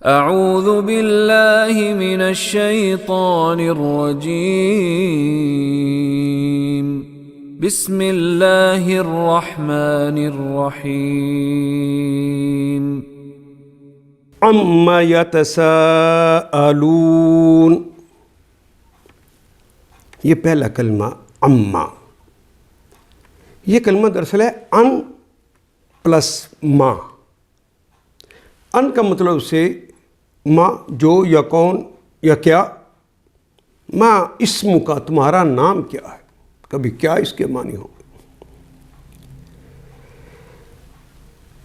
اعوذ باللہ من الشیطان الرجیم بسم اللہ الرحمن الرحیم عما یتساءلون، یہ پہلا کلمہ عما، یہ کلمہ دراصل ہے ان پلس ما۔ ان کا مطلب سے ما جو یا کون یا کیا، ما اسم کا تمہارا نام کیا ہے، کبھی کیا اس کے معنی ہوں گے۔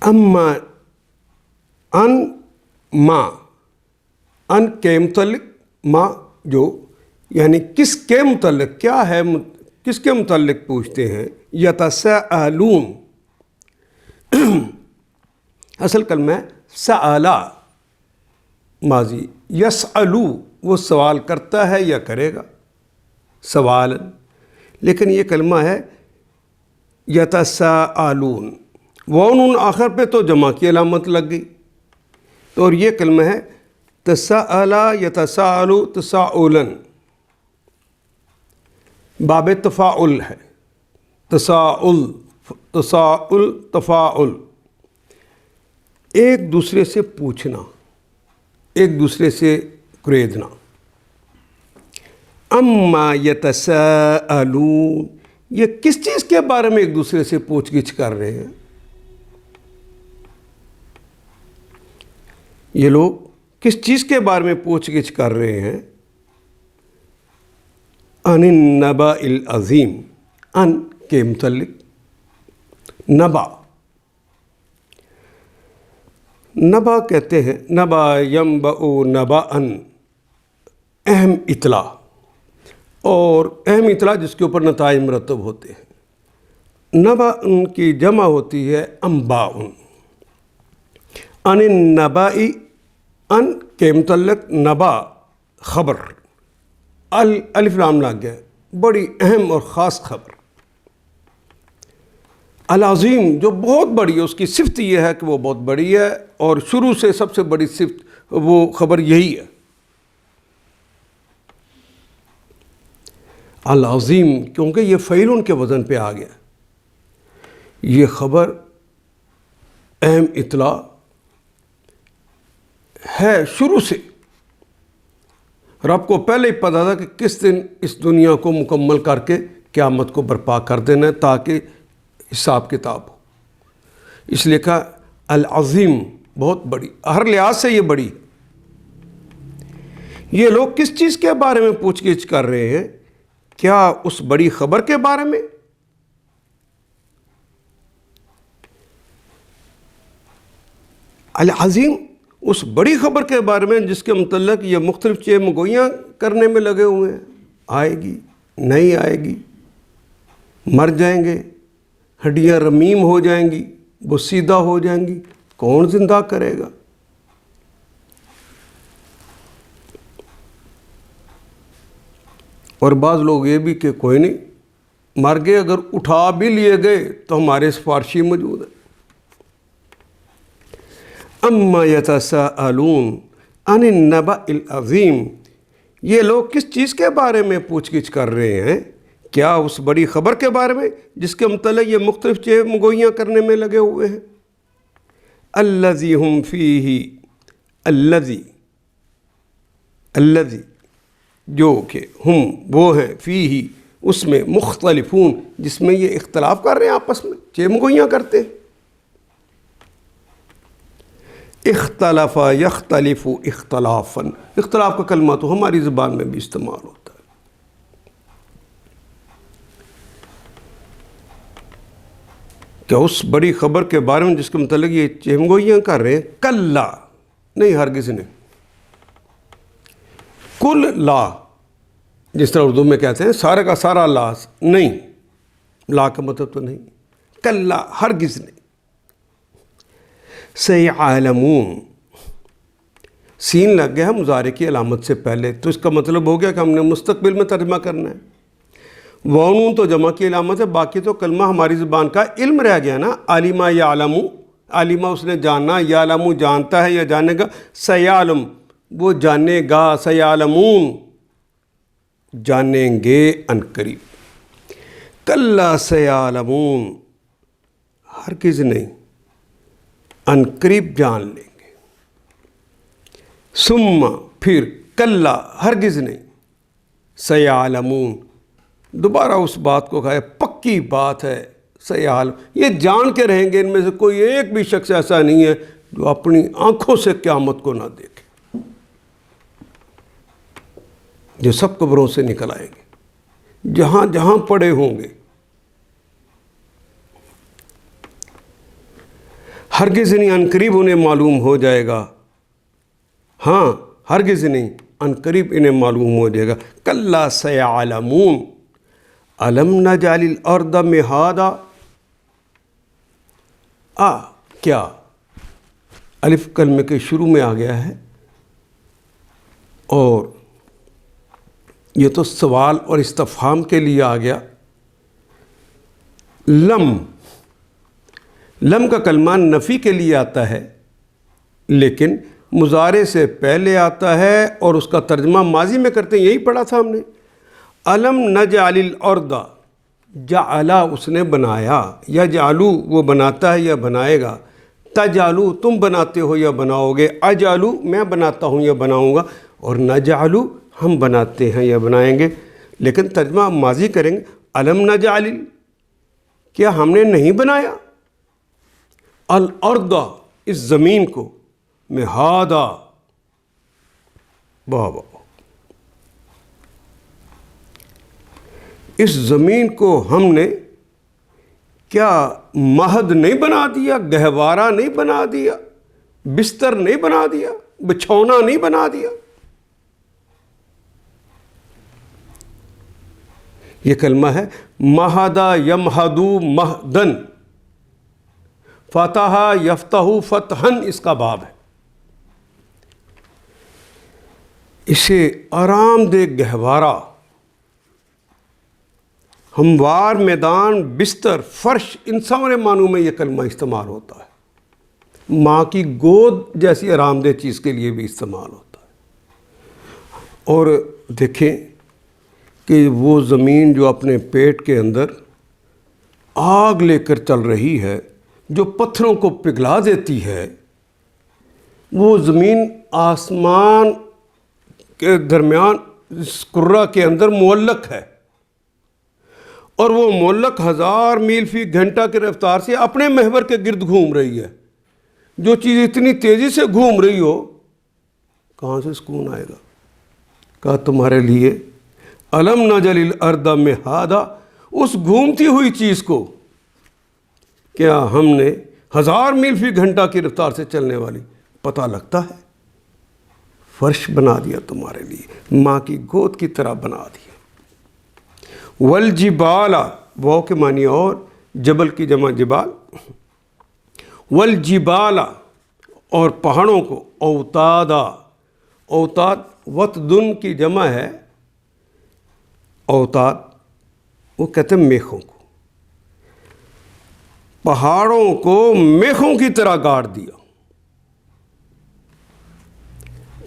اما ان ما، ان کے متعلق، ما جو یعنی کس کے متعلق، کیا ہے، کس کے متعلق پوچھتے ہیں۔ یتساءلون اصل کلمہ ہے سألا ماضی، یسألو وہ سوال کرتا ہے یا کرے گا سوال، لیکن یہ کلمہ ہے یتساءلون، وون آخر پہ تو جمع کی علامت لگ گئی، تو اور یہ کلمہ ہے تساءلا یتساءلو تساؤلا، باب تفاعل ہے، تساؤل تساؤل تفاعل، ایک دوسرے سے پوچھنا، ایک دوسرے سے قریدنا۔ اما یتساءلون، یہ کس چیز کے بارے میں ایک دوسرے سے پوچھ گچھ کر رہے ہیں؟ یہ لوگ کس چیز کے بارے میں پوچھ گچھ کر رہے ہیں؟ عن النبأ العظیم، ان کے متعلق، نبا، نبا کہتے ہیں، نبا ینبأ نبأً، اہم اطلاع، اور اہم اطلاع جس کے اوپر نتائج مرتب ہوتے ہیں۔ نبا ان کی جمع ہوتی ہے انباء۔ عن النبأ، ان کے متعلق، نبا خبر، الف لام لگ گیا، بڑی اہم اور خاص خبر۔ العظیم جو بہت بڑی ہے، اس کی صفت یہ ہے کہ وہ بہت بڑی ہے، اور شروع سے سب سے بڑی صفت وہ خبر یہی ہے۔ العظیم کیونکہ یہ فعیل کے وزن پہ آ گیا، یہ خبر اہم اطلاع ہے شروع سے، رب کو پہلے ہی پتا تھا کہ کس دن اس دنیا کو مکمل کر کے قیامت کو برپا کر دینا ہے تاکہ حساب کتاب ہو، اس لیے کہا العظیم، بہت بڑی، ہر لحاظ سے یہ بڑی۔ یہ لوگ کس چیز کے بارے میں پوچھ گچھ کر رہے ہیں؟ کیا اس بڑی خبر کے بارے میں؟ العظیم اس بڑی خبر کے بارے میں جس کے متعلق یہ مختلف چیم گوئیاں کرنے میں لگے ہوئے ہیں، آئے گی نہیں آئے گی، مر جائیں گے، ہڈیاں رمیم ہو جائیں گی، بسیدہ ہو جائیں گی، کون زندہ کرے گا؟ اور بعض لوگ یہ بھی کہ کوئی نہیں، مر گئے، اگر اٹھا بھی لیے گئے تو ہمارے سفارشی موجود ہے۔ اما یتساءلون عن النبأ العظیم، یہ لوگ کس چیز کے بارے میں پوچھ گچھ کر رہے ہیں؟ کیا اس بڑی خبر کے بارے میں جس کے متعلق یہ مختلف چیم گوئیاں کرنے میں لگے ہوئے ہیں۔ الذی ہم فیہ، الذی جو کہ ہم وہ ہیں، فیہ اس میں، مختلفون جس میں یہ اختلاف کر رہے ہیں، آپس میں چیم گوئیاں کرتے ہیں۔ اختلف یختلف اختلافا، اختلاف کا کلمہ تو ہماری زبان میں بھی استعمال ہوتا ہے۔ کیا اس بڑی خبر کے بارے میں جس کے متعلق یہ چہم گوئیاں کر رہے ہیں؟ کلا، نہیں، ہرگز نہیں۔ کل لا، جس طرح اردو میں کہتے ہیں سارے کا سارا لا، نہیں، لا کا مطلب تو نہیں، کلا، ہرگز نہیں۔ سیعلمون، سین لگ گیا ہے مضارع کی علامت سے پہلے، تو اس کا مطلب ہو گیا کہ ہم نے مستقبل میں ترجمہ کرنا ہے۔ وانون تو جمع کی علامت ہے، باقی تو کلمہ ہماری زبان کا علم رہ گیا نا، عالمہ یعلم، عالمہ اس نے جانا، یعلم جانتا ہے یا جانے گا، سیعلم وہ جانے گا، سیعلمون جانیں گے ان قریب، کلا سیعلمون ہرگز نہیں، ان قریب جان لیں گے، ثم پھر، کلا ہرگز نہیں، سیعلمون دوبارہ اس بات کو کہا ہے، پکی بات ہے، سیعلم یہ جان کے رہیں گے، ان میں سے کوئی ایک بھی شخص ایسا نہیں ہے جو اپنی آنکھوں سے قیامت کو نہ دیکھے، جو سب قبروں سے نکل آئیں گے، جہاں جہاں پڑے ہوں گے، ہرگز نہیں، ان قریب انہیں معلوم ہو جائے گا، ہاں ہرگز نہیں، ان قریب انہیں معلوم ہو جائے گا، کلا سیعلمون الم نجعل الارض مہادا، کیا الف کلمے کے شروع میں آ گیا ہے، اور یہ تو سوال اور استفہام کے لیے آ گیا، لم کا کلمہ نفی کے لیے آتا ہے، لیکن مضارع سے پہلے آتا ہے اور اس کا ترجمہ ماضی میں کرتے ہیں، یہی پڑھا تھا ہم نے، الم نجعل الارض، جعلا اس نے بنایا، یا جعلو وہ بناتا ہے یا بنائے گا، تجعلو تم بناتے ہو یا بناؤ گے، اجعلو میں بناتا ہوں یا بناؤں گا، اور نجعلو ہم بناتے ہیں یا بنائیں گے، لیکن ترجمہ ماضی کریں گے، الم نجعل کیا ہم نے نہیں بنایا، الارض اس زمین کو، مہادا بابا اس زمین کو ہم نے کیا مہد نہیں بنا دیا، گہوارہ نہیں بنا دیا، بستر نہیں بنا دیا، بچھونا نہیں بنا دیا، یہ کلمہ ہے مہدا یمہدو مہدن، فتح یفتح فتحن اس کا باب ہے، اسے آرام دہ گہوارہ، ہموار میدان، بستر، فرش، ان سارے معنوں میں یہ کلمہ استعمال ہوتا ہے، ماں کی گود جیسی آرام دہ چیز کے لیے بھی استعمال ہوتا ہے، اور دیکھیں کہ وہ زمین جو اپنے پیٹ کے اندر آگ لے کر چل رہی ہے، جو پتھروں کو پگھلا دیتی ہے، وہ زمین آسمان کے درمیان اس کرہ کے اندر معلق ہے، اور وہ معلق 1000 میل فی گھنٹہ کی رفتار سے اپنے محور کے گرد گھوم رہی ہے، جو چیز اتنی تیزی سے گھوم رہی ہو کہاں سے سکون آئے گا، کہا تمہارے لیے الم نجعل الارض مہادا، اس گھومتی ہوئی چیز کو کیا ہم نے 1000 میل فی گھنٹہ کی رفتار سے چلنے والی، پتہ لگتا ہے، فرش بنا دیا تمہارے لیے، ماں کی گود کی طرح بنا دیا، والجبال واو کے معنی اور، جبل کی جمع جبال، والجبال اور پہاڑوں کو، اوتادا، اوتاد وتدن کی جمع ہے، اوتاد وہ کہتے ہیں میخوں کو، پہاڑوں کو میخوں کی طرح گاڑ دیا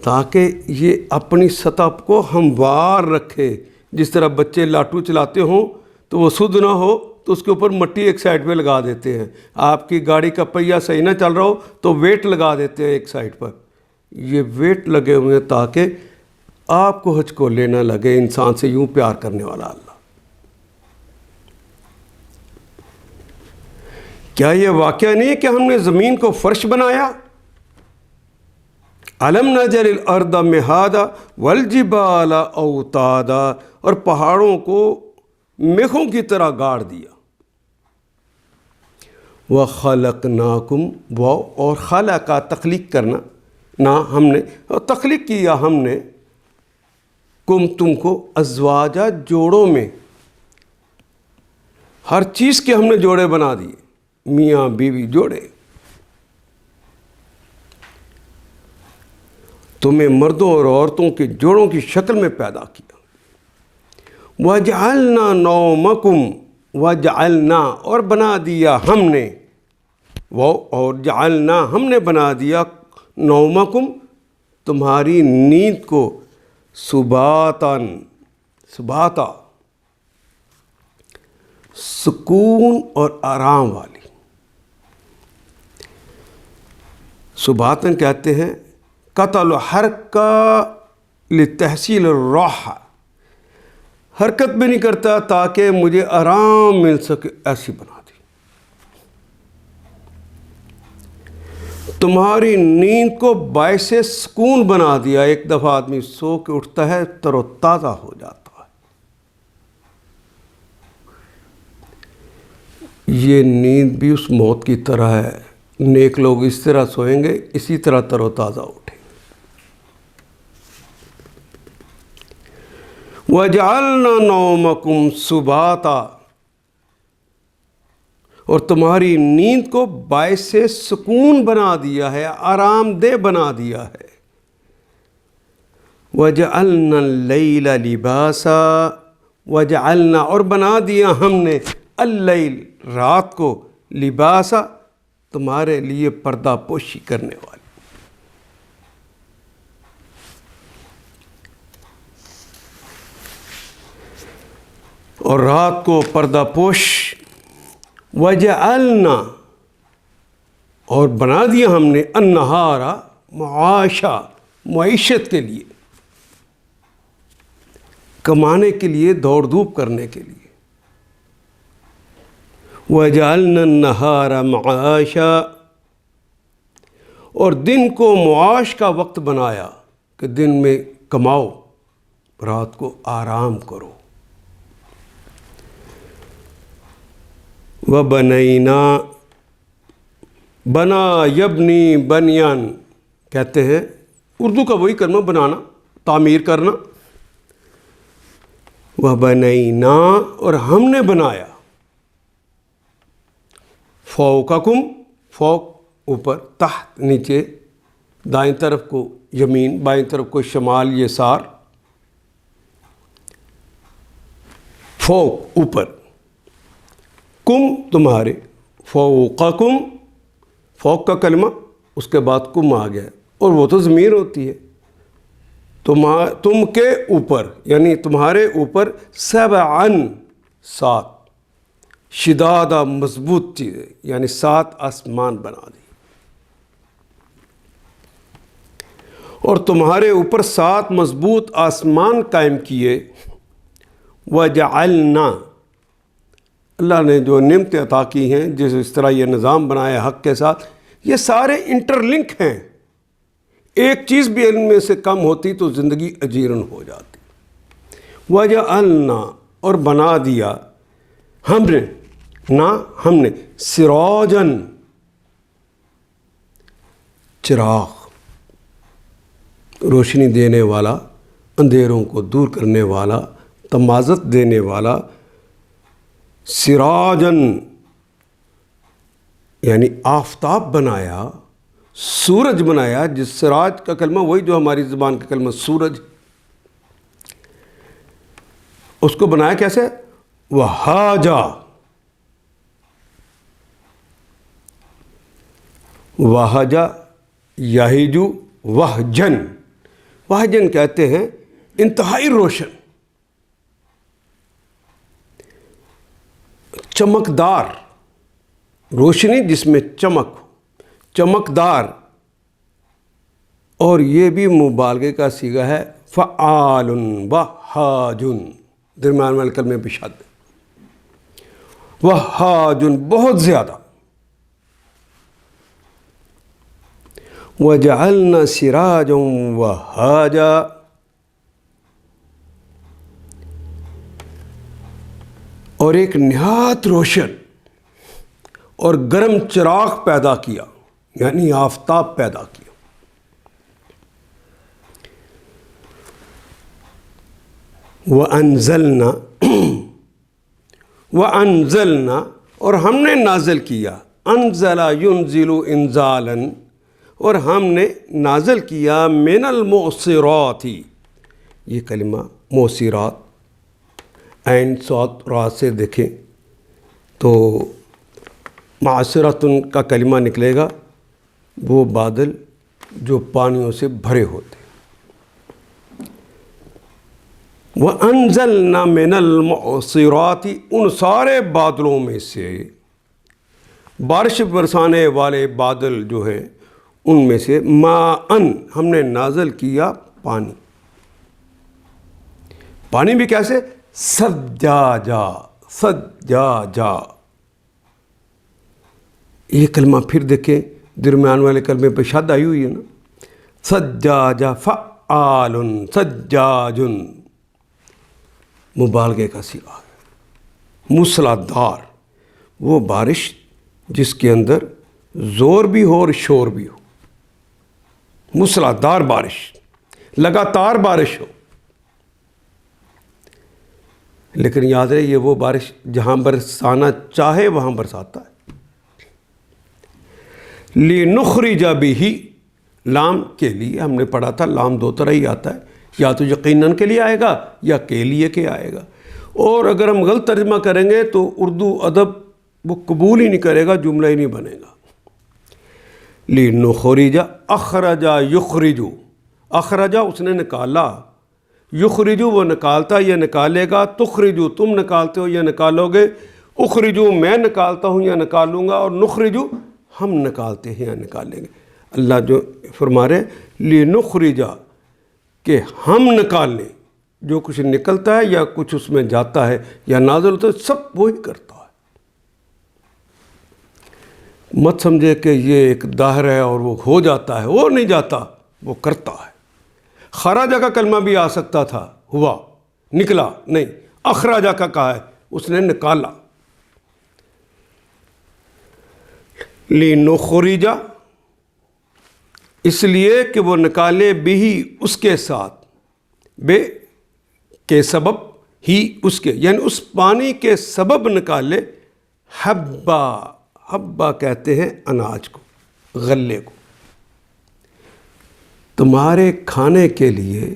تاکہ یہ اپنی سطح کو ہموار رکھے، جس طرح بچے لاٹو چلاتے ہوں تو وہ سدھ نہ ہو تو اس کے اوپر مٹی ایک سائڈ پہ لگا دیتے ہیں، آپ کی گاڑی کا پہیہ صحیح نہ چل رہا ہو تو ویٹ لگا دیتے ہیں ایک سائڈ پر، یہ ویٹ لگے ہوئے ہیں تاکہ آپ کو ہچکولے نہ لگے، انسان سے یوں پیار کرنے والا اللہ۔ کیا یہ واقعہ نہیں ہے کہ ہم نے زمین کو فرش بنایا، الم نجعل الارض مہادا والجبال اوتادا، اور پہاڑوں کو میخوں کی طرح گاڑ دیا، وَخَلَقْنَاكُمْ اور خلقہ تخلیق کرنا، نہ ہم نے تخلیق کیا، ہم نے تم کو ازواجا جوڑوں میں، ہر چیز کے ہم نے جوڑے بنا دیے، میاں بیوی جوڑے، تمہیں مردوں اور عورتوں کے جوڑوں کی شکل میں پیدا کیا، وَجَعَلْنَا نَوْمَكُمْ وَجَعَلْنَا اور بنا دیا ہم نے، وہ اور جعلنا ہم نے بنا دیا نومکم تمہاری نیند کو سباتاً سباتا سکون اور آرام والی. سباتاً کہتے ہیں قطع الحرکہ لتحصیل الراحہ، حرکت بھی نہیں کرتا تاکہ مجھے آرام مل سکے، ایسی بنا دی. تمہاری نیند کو باعث سکون بنا دیا. ایک دفعہ آدمی سو کے اٹھتا ہے تر و تازہ ہو جاتا ہے. یہ نیند بھی اس موت کی طرح ہے. نیک لوگ اس طرح سوئیں گے، اسی طرح تر و تازہ اٹھیں گے. وَجَعَلْنَا نَوْمَكُمْ سُبَاتًا، اور تمہاری نیند کو باعث سکون بنا دیا ہے، آرام دہ بنا دیا ہے. وَجَعَلْنَا اللَّيْلَ لِبَاسًا، وَجَعَلْنَا اور بنا دیا ہم نے اللیل رات کو لباسا تمہارے لیے پردہ پوشی کرنے والی. اور رات کو پردہ پوش. وَجَعَلْنَا اور بنا دیا ہم نے النہار معاشا معیشت کے لیے، کمانے کے لیے، دوڑ دھوپ کرنے کے لیے. وَجَعَلْنَا النَّهَارَ مَعَاشًا اور دن کو معاش کا وقت بنایا کہ دن میں کماؤ، رات کو آرام کرو. وَبَنَيْنَا بنا یبنی بنیان کہتے ہیں اردو کا وہی کلمہ بنانا، تعمیر کرنا. وَبَنَيْنَا اور ہم نے بنایا فوقکم فوق اوپر، تحت نیچے، دائیں طرف کو یمین، بائیں طرف کو شمال یسار. فوق اوپر، کم تمہارے، فوقکم فوق کا کلمہ اس کے بعد کم آ گیا اور وہ تو ضمیر ہوتی ہے. تم کے اوپر یعنی تمہارے اوپر سبعن 7 شدادہ مضبوط چیزیں یعنی 7 آسمان بنا دی. اور تمہارے اوپر 7 مضبوط آسمان قائم کیے. وَجَعَلْنَا اللہ نے جو نعمتیں عطا کی ہیں، جس طرح یہ نظام بنایا حق کے ساتھ، یہ سارے انٹر لنک ہیں. ایک چیز بھی ان میں سے کم ہوتی تو زندگی اجیرن ہو جاتی. وَجَعَلْنَا اور بنا دیا ہم نے سراجن چراغ، روشنی دینے والا، اندھیروں کو دور کرنے والا، تمازت دینے والا. سراجن یعنی آفتاب بنایا، سورج بنایا. جس سراج کا کلمہ وہی جو ہماری زبان کا کلمہ سورج، اس کو بنایا کیسے؟ وہاجا وہجا یہجو وہجن. وہجن کہتے ہیں انتہائی روشن، چمکدار روشنی جس میں چمک ہو، چمکدار. اور یہ بھی مبالغے کا صیغہ ہے. فعال وہاج درمیان والے کلمے پہ شد. وہاج بہت زیادہ. وَجَعَلْنَا سِرَاجًا وَهَّاجًا اور ایک نہایت روشن اور گرم چراغ پیدا کیا یعنی آفتاب پیدا کیا. وَأَنزَلْنَا اور ہم نے نازل کیا. انزل ينزل انزالاً اور ہم نے نازل کیا من المعصرات. یہ کلمہ معصرات عین صاد را سے دیکھیں تو معصرتن کا کلمہ نکلے گا، وہ بادل جو پانیوں سے بھرے ہوتے۔ وَأَنزَلْنَا مِنَ الْمُعْصِرَاتِ، ان سارے بادلوں میں سے، بارش برسانے والے بادل جو ہیں ان میں سے، ماءً ہم نے نازل کیا پانی۔ پانی بھی کیسے؟ سجاجا، سجاجا۔ یہ کلمہ پھر دیکھیں، درمیان والے کلمے پہ شد آئی ہوئی ہے نا، سجاجا، فعال، سجاج، مبالغے کا صیغہ ہے۔ موسلادھار، وہ بارش جس کے اندر زور بھی ہو اور شور بھی ہو، موسلادھار بارش، لگاتار بارش ہو۔ لیکن یاد رہے، یہ وہ بارش جہاں برسانا چاہے وہاں برساتا ہے۔ لِنُخْرِجَ بِهِ، لام کے لیے ہم نے پڑھا تھا، لام دو طرح ہی آتا ہے، یا تو یقیناً کے لیے آئے گا یا کے لیے کے آئے گا۔ اور اگر ہم غلط ترجمہ کریں گے تو اردو ادب وہ قبول ہی نہیں کرے گا، جملہ ہی نہیں بنے گا۔ لِنُخْرِجَ، اخرجا یخرجو، اخرجا اس نے نکالا، یخرجو وہ نکالتا یا نکالے گا، تخرجو تم نکالتے ہو یا نکالو گے، اخرجو میں نکالتا ہوں یا نکالوں گا، اور نخرجو ہم نکالتے ہیں یا نکالیں گے۔ اللہ جو فرما رہے لِنُخْرِجَ، کہ ہم نکال لیں، جو کچھ نکلتا ہے یا کچھ اس میں جاتا ہے یا نازل ہوتا ہے، سب وہی کرتا ہے۔ مت سمجھے کہ یہ ایک داہر ہے اور وہ ہو جاتا ہے، وہ نہیں جاتا، وہ کرتا ہے۔ خراجہ کا کلمہ بھی آ سکتا تھا، ہوا، نکلا، نہیں، اخراجہ کا کہا ہے، اس نے نکالا۔ لِنُخْرِجَ، اس لیے کہ وہ نکالے بھی اس کے ساتھ، بے کے سبب، ہی اس کے، یعنی اس پانی کے سبب نکالے، حبا، حبا کہتے ہیں اناج کو، غلے کو۔ تمہارے کھانے کے لیے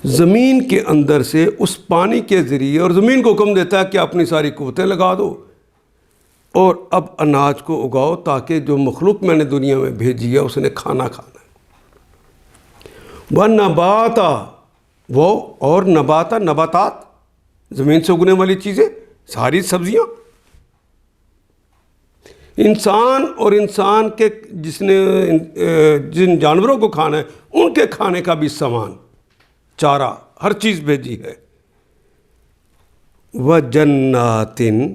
زمین کے اندر سے اس پانی کے ذریعے، اور زمین کو حکم دیتا ہے کہ اپنی ساری قوتیں لگا دو اور اب اناج کو اگاؤ، تاکہ جو مخلوق میں نے دنیا میں بھیجی ہے اس نے کھانا کھانا ہے۔ وَنَبَاتًا، وہ، اور نباتا، نباتات، زمین سے اگنے والی چیزیں، ساری سبزیاں۔ انسان اور انسان کے جس نے جن جانوروں کو کھانا ہے ان کے کھانے کا بھی سامان، چارہ، ہر چیز بھیجی ہے۔ وَجَنَّاتٍ،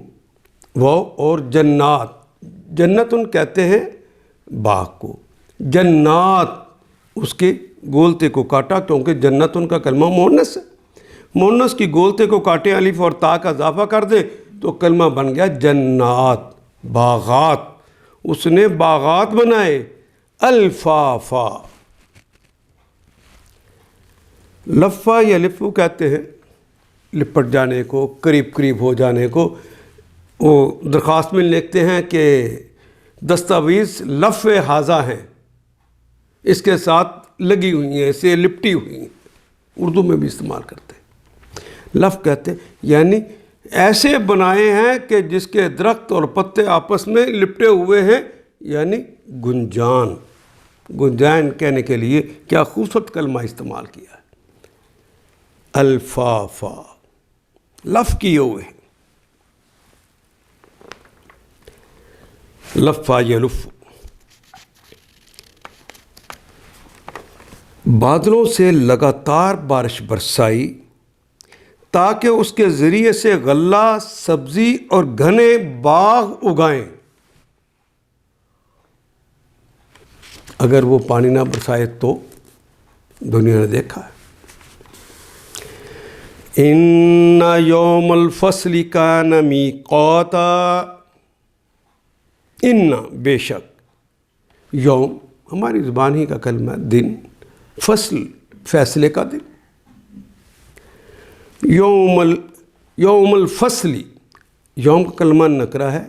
وہ، اور جنات، جنتن کہتے ہیں باغ کو، جنات اس کے گولتے کو کاٹا، کیونکہ جنتن کا کلمہ مونس ہے، مونس کی گولتے کو کاٹے، الف اور تا کا اضافہ کر دیں تو کلمہ بن گیا جنات، باغات۔ اس نے باغات بنائے، الفافا، لفا یا لفو کہتے ہیں لپٹ جانے کو، قریب قریب ہو جانے کو۔ وہ درخواست میں لکھتے ہیں کہ دستاویز لف حاضہ ہیں، اس کے ساتھ لگی ہوئی ہیں، اسے لپٹی ہوئی ہیں، اردو میں بھی استعمال کرتے ہیں۔ لف کہتے ہیں یعنی ایسے بنائے ہیں کہ جس کے درخت اور پتے آپس میں لپٹے ہوئے ہیں، یعنی گنجان، گنجان کہنے کے لیے کیا خوبصورت کلمہ استعمال کیا ہے، الفافا، لف کیے ہوئے ہیں، لفا یلف۔ بادلوں سے لگاتار بارش برسائی تاکہ اس کے ذریعے سے غلہ، سبزی اور گھنے باغ اگائیں۔ اگر وہ پانی نہ برسائے تو دنیا نے دیکھا ہے۔ ان یوم الفصل کان میقاتا، ان بے شک، یوم ہماری زبان ہی کا کلمہ، دن، فصل فیصلے کا دن، یوم الفصل، یوم کا کلمہ نکرہ ہے،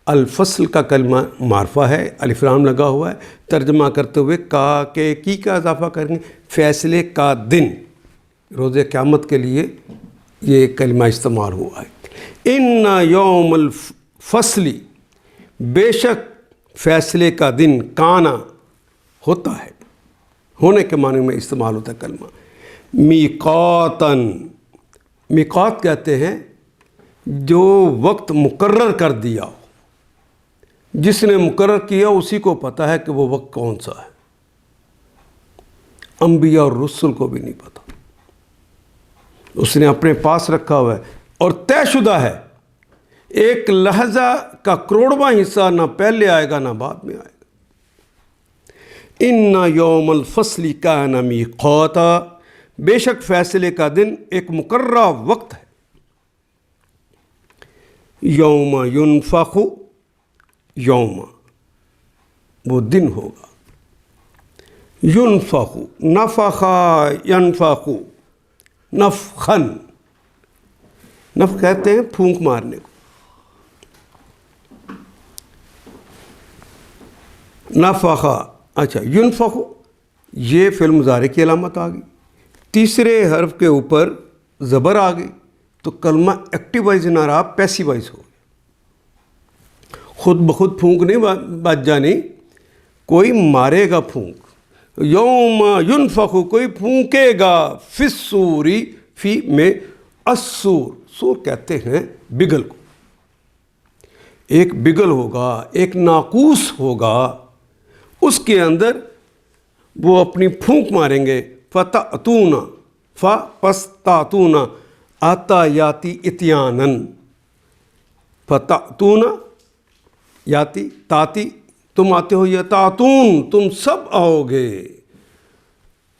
الفصل کا کلمہ معرفہ ہے، الف لام لگا ہوا ہے، ترجمہ کرتے ہوئے کا کے کی کا اضافہ کریں گے، فیصلے کا دن، روز قیامت کے لیے یہ کلمہ استعمال ہوا ہے۔ ان یوم الفصل، بے شک فیصلے کا دن کانا ہوتا ہے، ہونے کے معنی میں استعمال ہوتا ہے کلمہ۔ میقاتن، میقات کہتے ہیں جو وقت مقرر کر دیا ہو، جس نے مقرر کیا اسی کو پتہ ہے کہ وہ وقت کون سا ہے، انبیاء اور رسل کو بھی نہیں پتہ، اس نے اپنے پاس رکھا ہوا ہے اور طے شدہ ہے، ایک لحظہ کا کروڑواں حصہ نہ پہلے آئے گا نہ بعد میں آئے گا۔ ان یوم الفصل کان میقاتا، بے شک فیصلے کا دن ایک مقررہ وقت ہے۔ یوم ینفخ، یوم وہ دن ہوگا، ینفخ، نفخ ینفخ، نفخن، نفخ کہتے ہیں پھونک مارنے کو، نفخ، اچھا ینفخ یہ فعل مضارع کی علامت آ گئی، تیسرے حرف کے اوپر زبر آ گئی تو کلمہ ایکٹیو وائز نہ رہا، پیسیو وائز ہو گیا، خود بخود پھونک نہیں بچ جانی، کوئی مارے گا پھونک۔ یوم ینفخ، کوئی پھونکے گا، فی الصوری، فی میں السور، سور کہتے ہیں بگل کو، ایک بگل ہوگا، ایک ناقوس ہوگا، اس کے اندر وہ اپنی پھونک ماریں گے، فتأتون، پس تاتون، آتا یاتی اتیانن، فتأتون یاتی، تاتی تم آتے ہو، یا تاتون تم سب آؤ گے،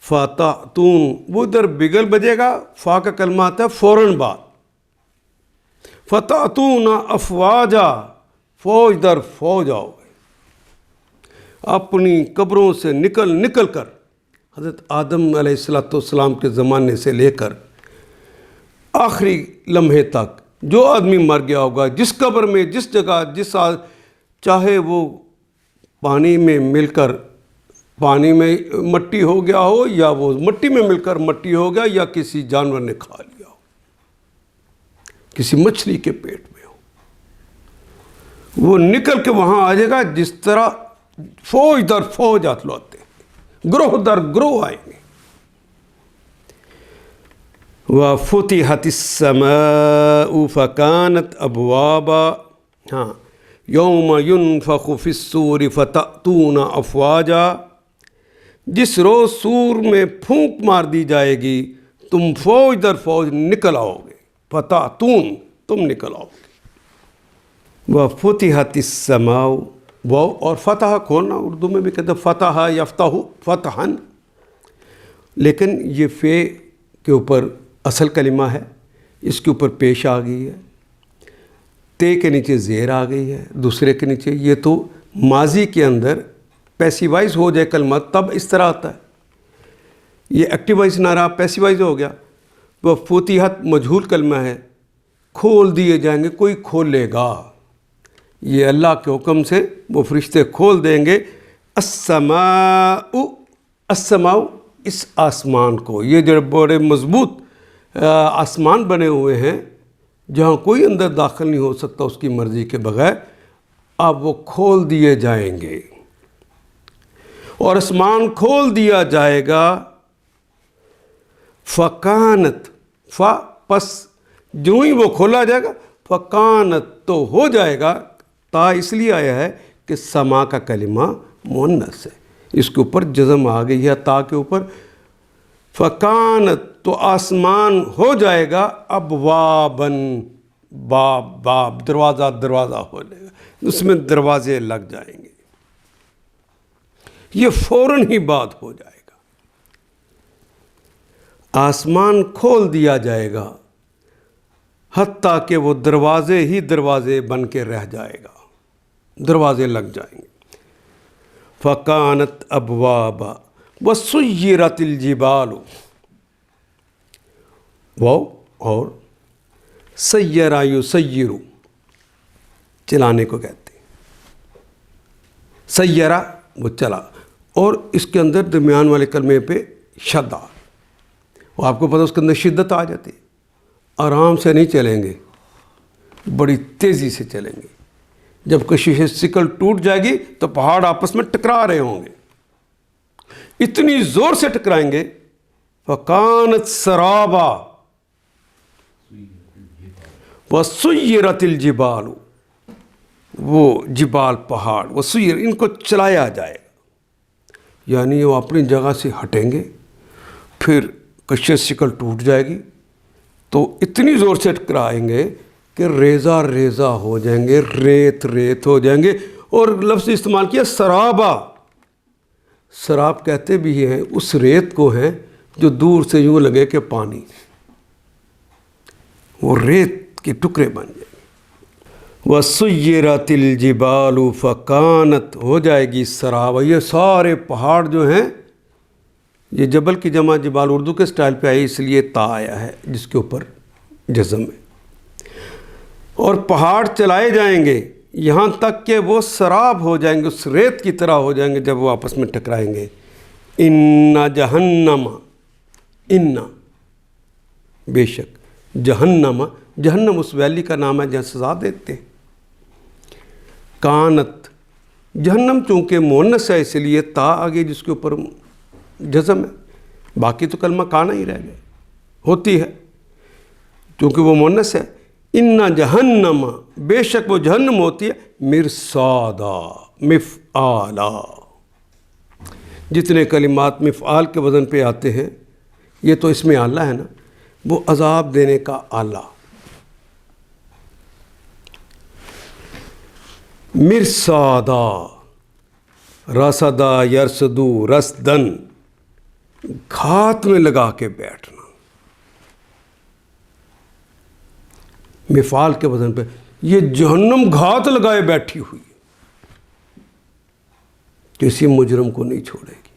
فتأتون وہ ادھر بگل بجے گا، فا کا کلمہ آتا ہے فوراً بعد، فتأتون افواجا، فوج در فوج آؤ گے، اپنی قبروں سے نکل کر، حضرت آدم علیہ السلام کے زمانے سے لے کر آخری لمحے تک جو آدمی مر گیا ہوگا، جس قبر میں، جس جگہ، چاہے وہ پانی میں مل کر پانی میں مٹی ہو گیا ہو، یا وہ مٹی میں مل کر مٹی ہو گیا، یا کسی جانور نے کھا لیا ہو، کسی مچھلی کے پیٹ میں ہو، وہ نکل کے وہاں آ جائے گا، جس طرح فوج در فوج آتے ہیں، گروہ در گروہ آئیں گے۔ وَفُتِحَتِ السَّمَاءُ فَكَانَتْ أَبْوَابًا، ہاں، یوم ینفخ فی الصور فتأتون افواجا، جس روز سور میں پھونک مار دی جائے گی تم فوج در فوج نکل آؤ گے، فتأتون تم نکل آؤ گے۔ وَفُتِحَتِ السَّمَاءُ، وہ اور فتح کھولنا، اردو میں بھی کہتے ہیں فتح یفتح فتحن، لیکن یہ فے کے اوپر اصل کلمہ ہے، اس کے اوپر پیش آ گئی ہے، تے کے نیچے زیر آ گئی ہے، دوسرے کے نیچے، یہ تو ماضی کے اندر پیسیوائز ہو جائے کلمہ تب اس طرح آتا ہے، یہ ایکٹیوائز نہ رہا، پیسیوائز ہو گیا۔ وہ فتحت مجہول کلمہ ہے، کھول دیے جائیں گے، کوئی کھولے گا، یہ اللہ کے حکم سے وہ فرشتے کھول دیں گے۔ السماء، السماء اس آسمان کو، یہ جو بڑے مضبوط آسمان بنے ہوئے ہیں جہاں کوئی اندر داخل نہیں ہو سکتا اس کی مرضی کے بغیر، اب وہ کھول دیے جائیں گے، اور آسمان کھول دیا جائے گا۔ فکانت، پس جو ہی وہ کھولا جائے گا، فکانت تو ہو جائے گا، تا اس لیے آیا ہے کہ سما کا کلمہ مؤنث ہے، اس کے اوپر جزم آ گئی ہے تا کے اوپر، فکانت تو آسمان ہو جائے گا، ابوابن، باب دروازہ ہو جائے گا، اس میں دروازے لگ جائیں گے، یہ فوراً ہی بات ہو جائے گا، آسمان کھول دیا جائے گا، حتیٰ کہ وہ دروازے ہی دروازے بن کے رہ جائے گا، دروازے لگ جائیں گے۔ فکانت ابوابا وسیرت الجبال، وہ اور سیرا یسیرو، چلانے کو کہتے ہیں، سیرا وہ چلا، اور اس کے اندر درمیان والے کلمے پہ شد آ، وہ آپ کو پتہ اس کے اندر شدت آ جاتی ہے، آرام سے نہیں چلیں گے، بڑی تیزی سے چلیں گے، جب کشش ثقل ٹوٹ جائے گی تو پہاڑ آپس میں ٹکرا رہے ہوں گے، اتنی زور سے ٹکرائیں گے، فَكَانَتْ سَرَابًا وَسُيِّرَتِ الْجِبَالُ، وہ جبال پہاڑ وسیر ان کو چلایا جائے گا، یعنی وہ اپنی جگہ سے ہٹیں گے، پھر کشش ثقل ٹوٹ جائے گی تو اتنی زور سے ٹکرائیں گے کہ ریزہ ریزہ ہو جائیں گے، ریت ریت ہو جائیں گے۔ اور لفظ استعمال کیا سرابا، سراب کہتے بھی ہیں اس ریت کو ہیں جو دور سے یوں لگے کہ پانی، وہ ریت کے ٹکڑے بن جائیں گے۔ وَسُيِّرَتِ الْجِبَالُ فَكَانَتْ، ہو جائے گی سرابا، یہ سارے پہاڑ جو ہیں، یہ جبل کی جمع جبال اردو کے سٹائل پہ آئی اس لیے تا آیا ہے جس کے اوپر جزم ہے، اور پہاڑ چلائے جائیں گے یہاں تک کہ وہ سراب ہو جائیں گے، اس ریت کی طرح ہو جائیں گے جب وہ آپس میں ٹکرائیں گے۔ اِنَّ جَہَنَّمَ، اِنَّ بے شک، جہنم، جہنم اس ویلی کا نام ہے جہاں سزا دیتے ہیں۔ کانت، جہنم چونکہ مؤنث ہے اس لیے تا آگے جس کے اوپر جزم ہے، باقی تو کلمہ کانا ہی رہ گئے، ہوتی ہے چونکہ وہ مؤنث ہے۔ ان جہنم، بے شک وہ جہنم ہوتی ہے، مرصادا، مفعالا، جتنے کلمات مفعال کے وزن پہ آتے ہیں، یہ تو اس میں آلہ ہے نا، وہ عذاب دینے کا آلہ۔ مرصادا، رصدا یرصدو رصدن، گھات میں لگا کے بیٹھنا، مفعال کے وزن پہ، یہ جہنم گھات لگائے بیٹھی ہوئی ہے، کسی مجرم کو نہیں چھوڑے گی۔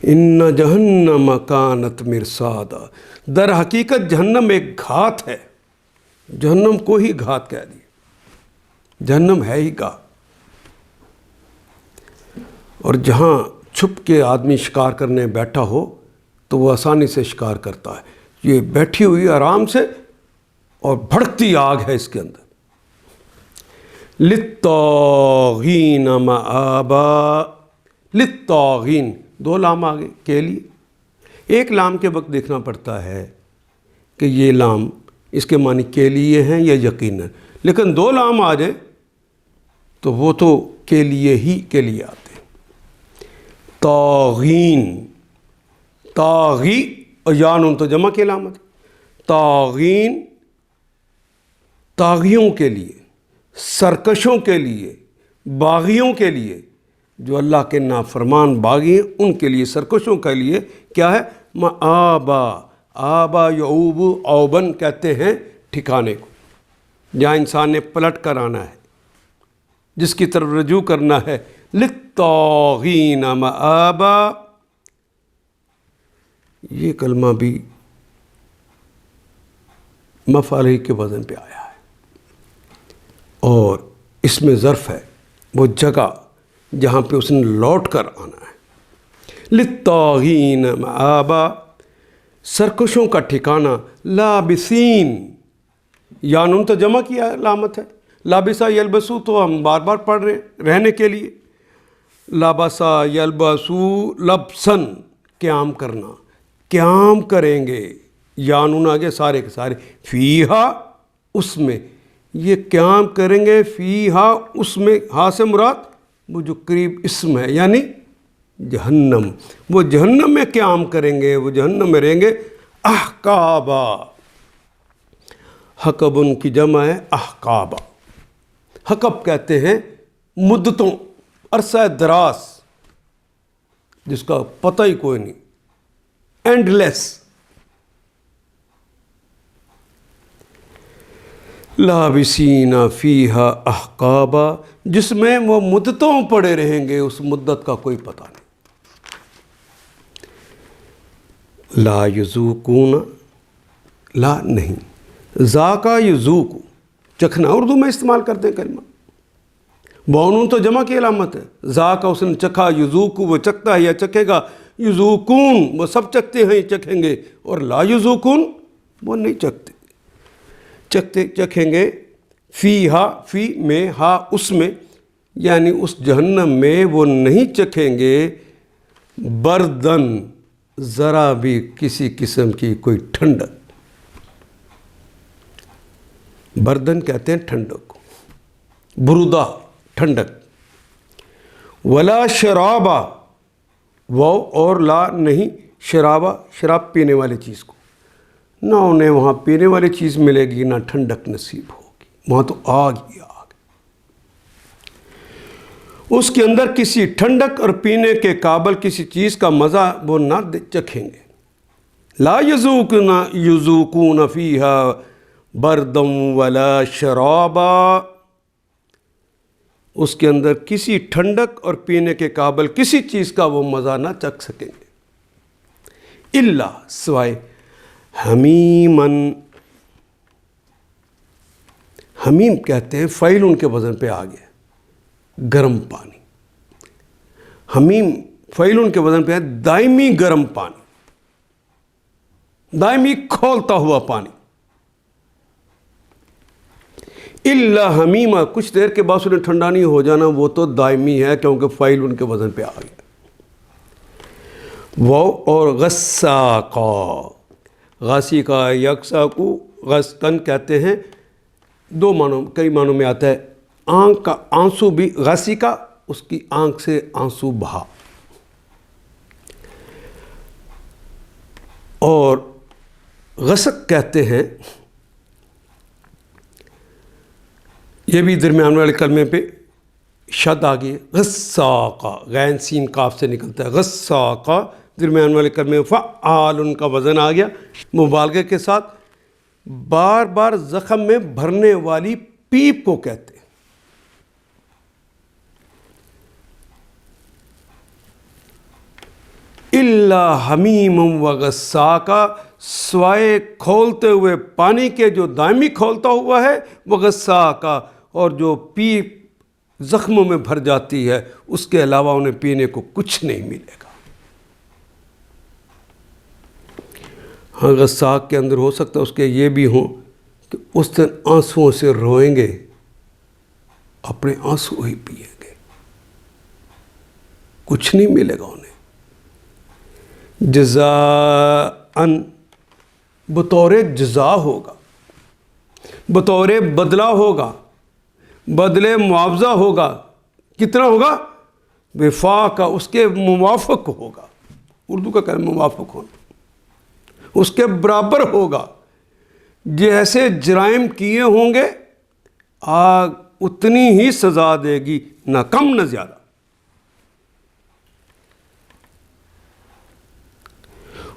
ان جہنم کانت مرصادا، در حقیقت جہنم ایک گھات ہے، جہنم کو ہی گھات کہہ دی، جہنم ہے ہی گھات، اور جہاں چھپ کے آدمی شکار کرنے بیٹھا ہو تو وہ آسانی سے شکار کرتا ہے، یہ بیٹھی ہوئی آرام سے اور بھڑکتی آگ ہے اس کے اندر۔ للطاغین مآبا، للطاغین، دو لام آگے کے لیے، ایک لام کے وقت دیکھنا پڑتا ہے کہ یہ لام اس کے معنی کے لیے ہیں یا یقیناً، لیکن دو لام آ جائیں تو وہ تو کے لیے ہی کے لیے آتے ہیں۔ طاغین، طاغی اور یانون تو جمع کی علامت، طاغین، طاغیوں کے لیے، سرکشوں کے لیے، باغیوں کے لیے، جو اللہ کے نافرمان باغی ہیں ان کے لیے، سرکشوں کے لیے کیا ہے؟ مآبا، آبا یعوب، اوبن کہتے ہیں ٹھکانے کو، جہاں انسان نے پلٹ کر آنا ہے، جس کی طرف رجوع کرنا ہے۔ للطاغین مآبا، یہ کلمہ بھی مفعول کے وزن پہ آیا ہے، اور اس میں ظرف ہے وہ جگہ جہاں پہ اس نے لوٹ کر آنا ہے۔ للطاغین مآبا، سرکشوں کا ٹھکانہ، لابسین، یانون تو جمع کی علامت ہے، لابسا یلبسو تو ہم بار بار پڑھ رہے ہیں رہنے کے لیے، لابسا یلبسو لبسن، قیام کرنا، قیام کریں گے، یانون آگے سارے کے سارے، فیہا، اس میں، یہ قیام کریں گے، فیہا، اس میں، ہاں سے مراد وہ جو قریب اسم ہے یعنی جہنم، وہ جہنم میں قیام کریں گے، وہ جہنم میں رہیں گے۔ احقابا، حقب ان کی جمع ہے احقابا، حقب کہتے ہیں مدتوں، عرصہ دراز جس کا پتہ ہی کوئی نہیں، اینڈ لیس۔ لابسین فیہا احقابا، جس میں وہ مدتوں پڑے رہیں گے، اس مدت کا کوئی پتہ نہیں۔ لا یذوقون، لا نہیں، ذاقا یذوق، چکھنا، اردو میں استعمال کرتے ہیں کلمہ، بونون تو جمع کی علامت ہے، ذاقا اس نے چکھا، یذوق وہ چکھتا ہے یا چکھے گا، یذوقون وہ سب چکھتے ہیں چکھیں گے، اور لا یذوقون وہ نہیں چکھتے، چکھیں گے فیہا فی میں ہا اس میں، یعنی اس جہنم میں وہ نہیں چکھیں گے بردن ذرا بھی کسی قسم کی کوئی ٹھنڈک. بردن کہتے ہیں ٹھنڈک کو، برودہ ٹھنڈک. ولا شرابا، واو اور لا نہیں، شرابا شراب پینے والی چیز کو، نہ انہیں وہاں پینے والی چیز ملے گی نہ ٹھنڈک نصیب ہوگی، وہاں تو آگ ہی آگ. اس کے اندر کسی ٹھنڈک اور پینے کے قابل کسی چیز کا مزہ وہ نہ چکھیں گے. لا یذوقون فیہا بردم ولا شرابا، اس کے اندر کسی ٹھنڈک اور پینے کے قابل کسی چیز کا وہ مزہ نہ چکھ سکیں گے، الا سوائے حمیمن. حمیم کہتے ہیں فعیل ان کے وزن پہ آ گیا، گرم پانی. حمیم فعیل ان کے وزن پہ ہے دائمی گرم پانی، دائمی کھولتا ہوا پانی. الا حمیمہ، کچھ دیر کے بعد انہیں ٹھنڈا نہیں ہو جانا، وہ تو دائمی ہے کیونکہ فعیل ان کے وزن پہ آ گیا. وہ اور غساقا، غاسی کا یکسا کو غسقن کہتے ہیں، دو معنوں کئی معنوں میں آتا ہے. آنکھ کا آنسو بھی، غاسی کا اس کی آنکھ سے آنسو بہا. اور غسق کہتے ہیں، یہ بھی درمیان والے کلمے پہ شد آ گئی. غساقا، غین سین کاف سے نکلتا ہے. غساقا درمیان والے کلمے فعال ان کا وزن آ گیا مبالغے کے ساتھ. بار بار زخم میں بھرنے والی پیپ کو کہتے ہیں. الا حمیم و غساقا، سوائے کھولتے ہوئے پانی کے جو دائمی کھولتا ہوا ہے، وہ غساقا، اور جو پیپ زخموں میں بھر جاتی ہے، اس کے علاوہ انہیں پینے کو کچھ نہیں ملے گا. ہاں غساق کے اندر ہو سکتا ہے اس کے یہ بھی ہوں کہ اس دن آنسوؤں سے روئیں گے، اپنے آنسو ہی پیئیں گے، کچھ نہیں ملے گا انہیں. جزاءً، بطور جزا ہوگا، بطور بدلہ ہوگا، بدلے معاوضہ ہوگا. کتنا ہوگا؟ وفاق، اس کے موافق ہوگا. اردو کا کلمہ موافق ہونا، اس کے برابر ہوگا. جیسے جرائم کیے ہوں گے آگ اتنی ہی سزا دے گی، نہ کم نہ زیادہ.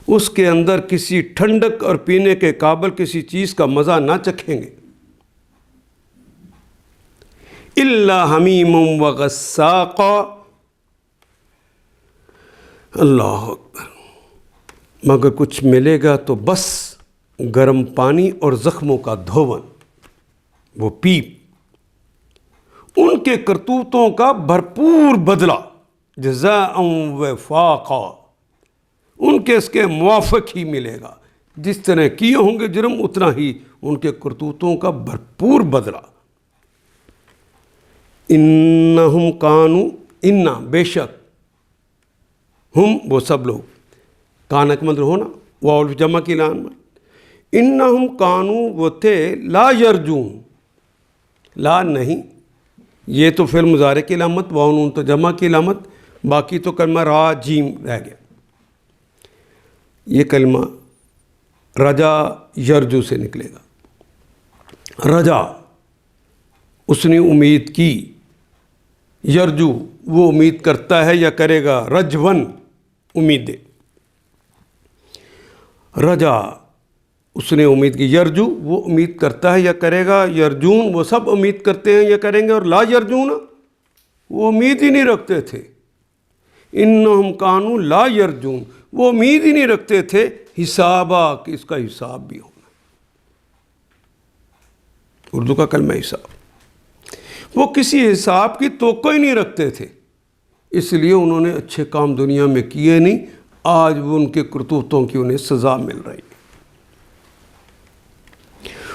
اس کے اندر کسی ٹھنڈک اور پینے کے قابل کسی چیز کا مزہ نہ چکھیں گے. الا حمیم و غساقا، اللہ اکبر، مگر کچھ ملے گا تو بس گرم پانی اور زخموں کا دھون، وہ پیپ. ان کے کرتوتوں کا بھرپور بدلہ، جزاء وفاقا، ان کے اس کے موافق ہی ملے گا. جس طرح کیے ہوں گے جرم، اتنا ہی ان کے کرتوتوں کا بھرپور بدلہ. انہم کانو، انا بے شک، ہم وہ سب لوگ، کانا کا مطلب ہونا، واو جمع کی لام میں. انہم کانو وہ تھے، لا یرجون، لا نہیں، یہ تو فعل مضارع کی علامت، واو نون تو جمع کی علامت، باقی تو کلمہ را جیم رہ گیا. یہ کلمہ رجا یرجو سے نکلے گا. رجا اس نے امید کی، یرجو وہ امید کرتا ہے یا کرے گا، رجون امید. رجا اس نے امید کی، یرجو وہ امید کرتا ہے یا کرے گا، یرجون وہ سب امید کرتے ہیں یا کریں گے، اور لا یرجون وہ امید ہی نہیں رکھتے تھے. انہم کانوا لا یرجون، وہ امید ہی نہیں رکھتے تھے حسابا، کہ اس کا حساب بھی ہونا. اردو کا کلمہ حساب، وہ کسی حساب کی توقع ہی نہیں رکھتے تھے، اس لیے انہوں نے اچھے کام دنیا میں کیے نہیں. آج وہ ان کے کرتوتوں کی انہیں سزا مل رہی ہے.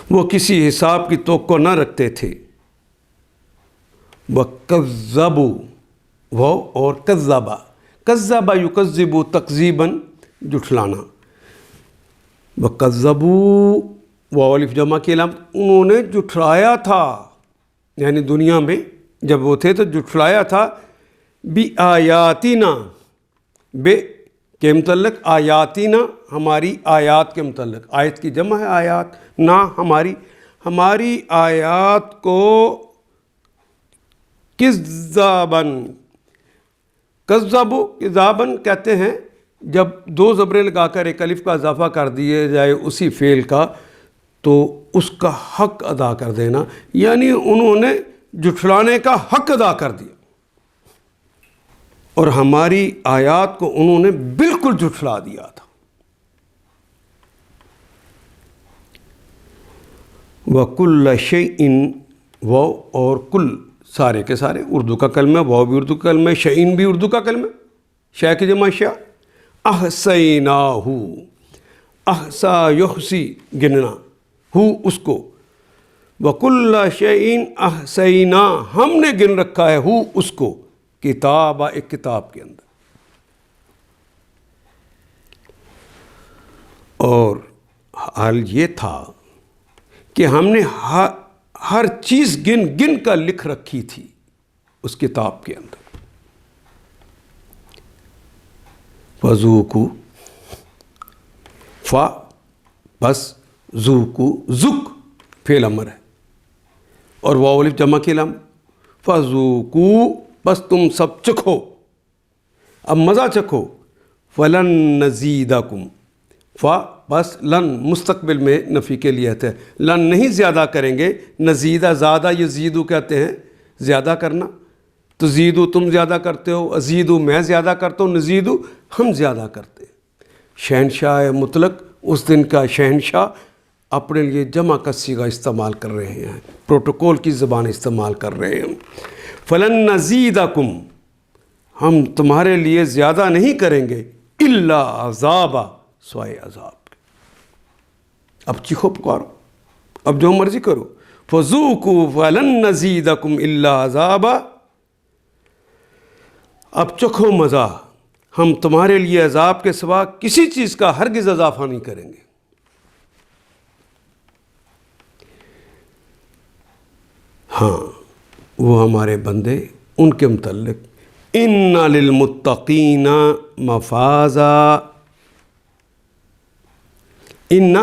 وہ کسی حساب کی توقع نہ رکھتے تھے. وَكَذَّبُوا وہ اور کذبا یکذبو تکذیباً جھٹلانا. وَكَذَّبُوا وہ الف جمع کی علامت انہوں نے جھٹلایا تھا یعنی دنیا میں جب وہ تھے تو جھٹلایا تھا. بِآیاتِنَا بے کے متعلق آیاتِنَا ہماری آیات کے متعلق. آیت کی جمع ہے آیات, نا ہماری آیات کو کذاباً کذاباً کہتے ہیں جب دو زبریں لگا کر ایک الف کا اضافہ کر دیے جائے اسی فعل کا تو اس کا حق ادا کر دینا, یعنی انہوں نے جھٹلانے کا حق ادا کر دیا اور ہماری آیات کو انہوں نے بالکل جھٹلا دیا تھا. وَكُلَّ شَيْءٍ وہ اور کل سارے کے سارے اردو کا کلمہ, وہ بھی اردو کا کلمہ, شعین بھی اردو کا کلمہ, شے کی جمع شاء. احصیناہ احصا یحصی گننا ہو اس کو. وکل شیء احصینا ہم نے گن رکھا ہے ہو اس کو کتاب ایک کتاب کے اندر. اور حال یہ تھا کہ ہم نے ہر چیز گن کر لکھ رکھی تھی اس کتاب کے اندر. فذوقوا فا بس ذوقوا ذک فعل امر ہے اور واو الف جمع کی علامت. فذوقوا بس تم سب چکھو, اب مزہ چکھو. فلن نزیدکم فا بس لن مستقبل میں نفی کے لیے ہے, لن نہیں زیادہ کریں گے. نزیدہ زیادہ یزیدو کہتے ہیں زیادہ کرنا. تو زیدو تم زیادہ کرتے ہو, ازیدو میں زیادہ کرتا ہوں, نزیدو ہم زیادہ کرتے ہیں. شہنشاہ مطلق اس دن کا شہنشاہ اپنے لیے جمع کا صیغہ استعمال کر رہے ہیں, پروٹوکول کی زبان استعمال کر رہے ہیں. فلن نزیدکم ہم تمہارے لیے زیادہ نہیں کریں گے الا عذابا سوائے عذاب کے. اب چیخو پکارو, اب جو مرضی کرو. فذوقوا فلن نزیدکم الا عذابا اب چکھو مزہ, ہم تمہارے لیے عذاب کے سوا کسی چیز کا ہرگز اضافہ نہیں کریں گے. ہاں وہ ہمارے بندے ان کے متعلق ان للمتقین مفازا, ان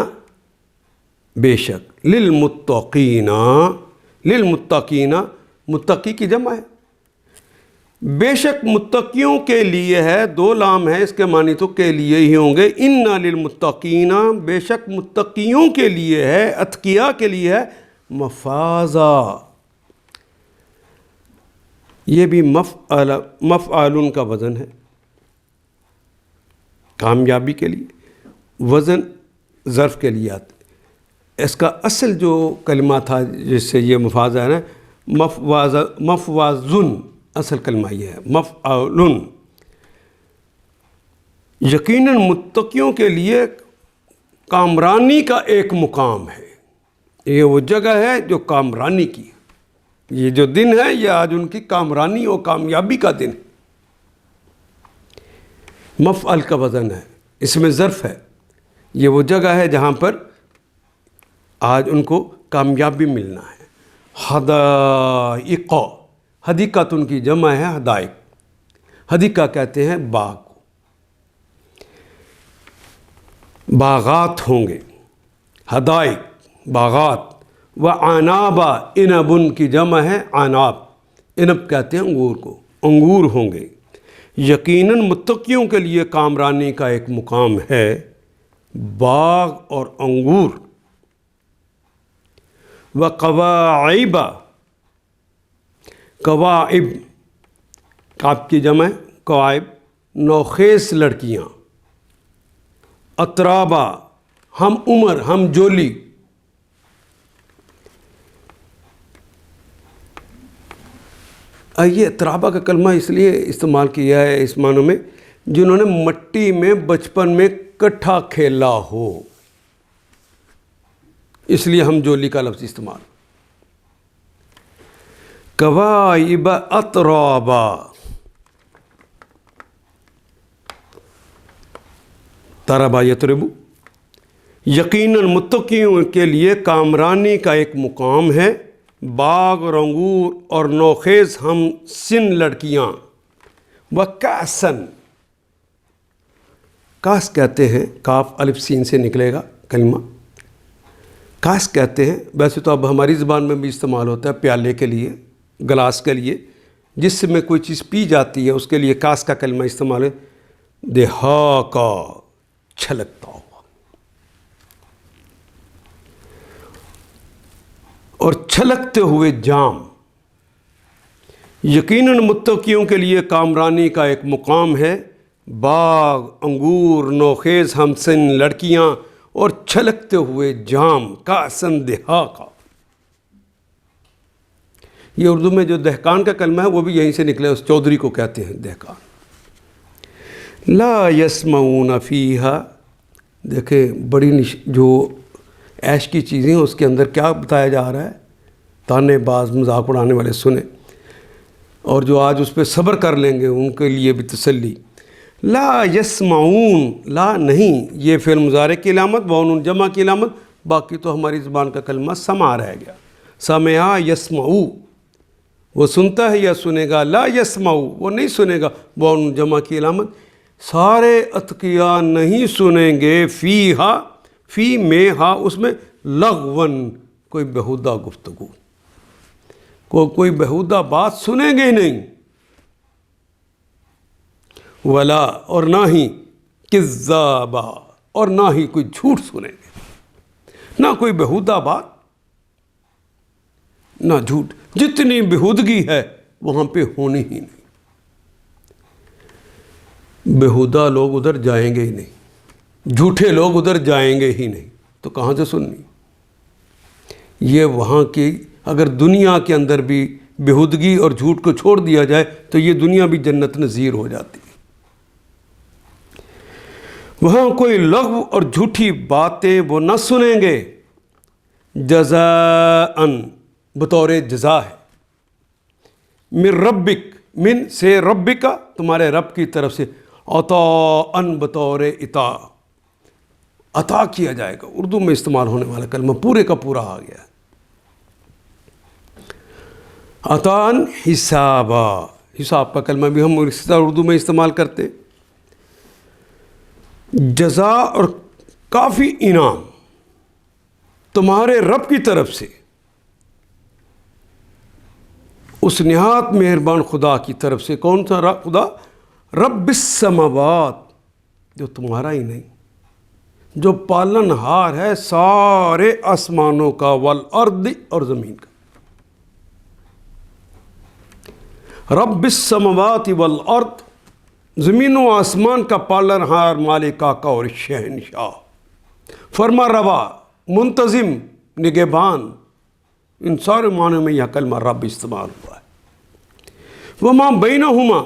بے شک للمتقین متقی کی جمع ہے, بے شک متقیوں کے لیے ہے, دو لام ہے اس کے معنی تو کے لیے ہی ہوں گے. ان للمتقین بے شک متقیوں کے لیے ہے, اتقیاء کے لیے ہے مفازا. یہ بھی مفعول کا وزن ہے, کامیابی کے لیے وزن ظرف کے لیے آتے. اس کا اصل جو کلمہ تھا جس سے یہ مفازہ ہے نا, مفوازن اصل کلمہ یہ ہے مفعول. یقیناً متقیوں کے لیے کامرانی کا ایک مقام ہے, یہ وہ جگہ ہے جو کامرانی کی. یہ جو دن ہے یہ آج ان کی کامرانی اور کامیابی کا دن ہے. مفعل کا وزن ہے, اس میں ظرف ہے. یہ وہ جگہ ہے جہاں پر آج ان کو کامیابی ملنا ہے. حدائق, حدیقت ان کی جمع ہے حدائق. حدیقہ کہتے ہیں باغ کو, باغات ہوں گے. حدائق باغات. وعنابا انب ان کی جمع ہے عناب, انب کہتے ہیں انگور کو, انگور ہوں گے. یقیناً متقیوں کے لیے کامرانی کا ایک مقام ہے باغ اور انگور. وقواعب, قواعب کعب کی جمع ہے قواعب, نوخیس لڑکیاں. اترابا ہم عمر ہم جولی. یہ اترابا کا کلمہ اس لیے استعمال کیا ہے اس معنوں میں جنہوں نے مٹی میں بچپن میں کٹھا کھیلا ہو. اس لیے ہم جولی کا لفظ استعمال. کواعب اترابا، تربا یتربو، یقیناً متقیوں کے لیے کامرانی کا ایک مقام ہے. باغ اور انگور اور نوخیز ہم سن لڑکیاں. وکاسن، کاس کہتے ہیں، کاف الف سین سے نکلے گا کلمہ. کاس کہتے ہیں، ویسے تو اب ہماری زبان میں بھی استعمال ہوتا ہے پیالے کے لیے، گلاس کے لیے، جس میں کوئی چیز پی جاتی ہے اس کے لیے کاس کا کلمہ استعمال ہے. دہا کا، چھلکتا ہوا. اور چھلکتے ہوئے جام. یقیناً متقیوں کے لیے کامرانی کا ایک مقام ہے. باغ، انگور، نوخیز ہمسن لڑکیاں اور چھلکتے ہوئے جام. کاسن دہا کا، یہ اردو میں جو دہقان کا کلمہ ہے وہ بھی یہیں سے نکلے، اس چودھری کو کہتے ہیں دہقان. لا یسمعون فیہا، دیکھیں بڑی جو عیش کی چیزیں اس کے اندر کیا بتایا جا رہا ہے. تانے باز مذاق اڑانے والے سنیں، اور جو آج اس پہ صبر کر لیں گے ان کے لیے بھی تسلی. لا یسمعون، لا نہیں، یہ فعل مضارع کی علامت، واو جمع کی علامت. باقی تو ہماری زبان کا کلمہ سمع رہ گیا. سمع یسمعو، وہ سنتا ہے یا سنے گا. لا یسمعو، وہ نہیں سنے گا، واو جمع کی علامت. سارے اتقیاء نہیں سنیں گے. فیہا، فی میں ہا، اس میں لغون، کوئی بہودہ گفتگو، کوئی بہودہ بات سنیں گے ہی نہیں. ولا، اور نہ ہی کذابا، اور نہ ہی کوئی جھوٹ سنیں گے. نہ کوئی بہودہ بات، نہ جھوٹ. جتنی بہودگی ہے وہاں پہ ہونی ہی نہیں. بہودہ لوگ ادھر جائیں گے ہی نہیں، جھوٹے لوگ ادھر جائیں گے ہی نہیں، تو کہاں سے سننی. یہ وہاں کی، اگر دنیا کے اندر بھی بہودگی اور جھوٹ کو چھوڑ دیا جائے تو یہ دنیا بھی جنت نظیر ہو جاتی ہے. وہاں کوئی لغو اور جھوٹی باتیں وہ نہ سنیں گے. جزاءً، بطور جزا ہے. من ربک، من سے ربک، تمہارے رب کی طرف سے. عطاءً، بطور عطا، عطا کیا جائے گا. اردو میں استعمال ہونے والا کلمہ پورے کا پورا آ گیا. عطاءً حسابا، حساب کا کلمہ بھی ہم اسی طرح اردو میں استعمال کرتے. جزا اور کافی انعام تمہارے رب کی طرف سے، اس نہایت مہربان خدا کی طرف سے. کون سا خدا؟ رب السماوات، جو تمہارا ہی نہیں، جو پالن ہار ہے سارے آسمانوں کا، والارض، اور زمین کا. رب السماوات والارض، زمین و آسمان کا پالن ہار، مالک، آقا اور شہنشاہ، فرما روا، منتظم، نگہبان. ان سارے معنوں میں یہ کلمہ رب استعمال ہوا ہے. وما بینہما،